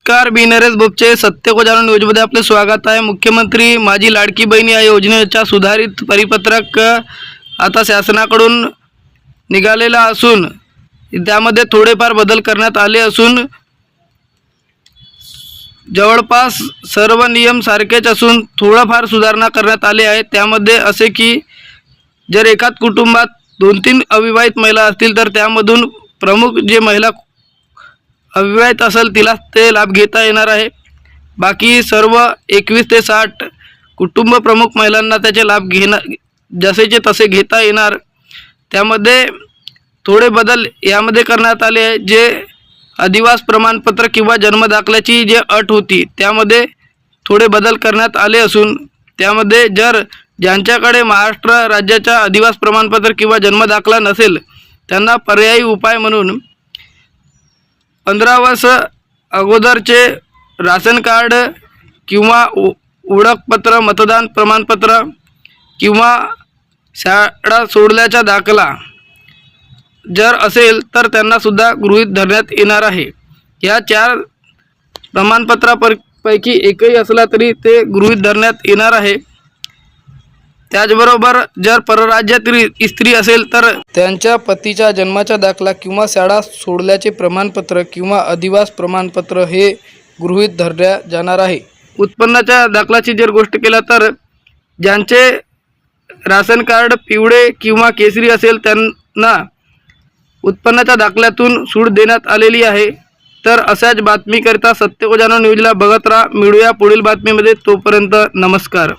नमस्कार, मी नरेश बोपचे सत्य को जाणून न्यूजमध्ये आपले स्वागत आहे। मुख्यमंत्री माझी लाडकी बहीण या योजनेचा सुधारित परिपत्रक आता शासनाकडून निघालेला असून त्यामध्ये थोडेफार बदल करण्यात आले असून जवळपास सर्व नियम सारखेच असून थोडाफार सुधारणा करण्यात आले आहे। त्यामध्ये असे की जर एकाच कुटुंबात 2-3 अविवाहित महिला असतील तर त्यामधून प्रमुख जे महिला अविवाहित असेल तिला ते लाभ घेता येणार आहे। बाकी सर्व 21 ते 60 कुटुंब प्रमुख महिलांना त्याचे लाभ जसेचे तसे घेता येणार। त्यामध्ये थोडे बदल यामध्ये करण्यात आले आहे। जे अधिवास प्रमाणपत्र किंवा जन्मदाखल्याची जे अट होती त्यामध्ये थोडे बदल करण्यात आले असून त्यामध्ये जर ज्यांच्याकडे महाराष्ट्र राज्याचा अधिवास प्रमाणपत्र किंवा जन्मदाखला नसेल त्यांना पर्यायी उपाय म्हणून 15 वर्ष अगोदरचे राशन कार्ड किंवा ओळखपत्र, मतदान प्रमाणपत्र किंवा शाळा सोडल्याचा दाखला जर असेल तर त्यांना सुद्धा गृहीत धरण्यात येणार आहे। या 4 प्रमाणपत्रापैकी एकही असला तरी ते गृहीत धरण्यात येणार आहे। त्याचबरोबर जर परराज्यातील स्त्री असेल तर त्यांच्या पतीच्या जन्माचा दाखला किंवा शाळा सोडल्याचे प्रमाणपत्र किंवा अधिवास प्रमाणपत्र हे गृहीत धरल्या जाणार आहे। उत्पन्नाच्या दाखल्याची जर गोष्ट केला तर ज्यांचे राशन कार्ड पिवळे किंवा केसरी असेल त्यांना उत्पन्नाच्या दाखल्यातून सूट देण्यात आलेली आहे। तर अशाच बातमीकरिता सत्य को जाणून न्यूजला बघत राहा। मिळूया पुढील बातमीमध्ये, तोपर्यंत नमस्कार।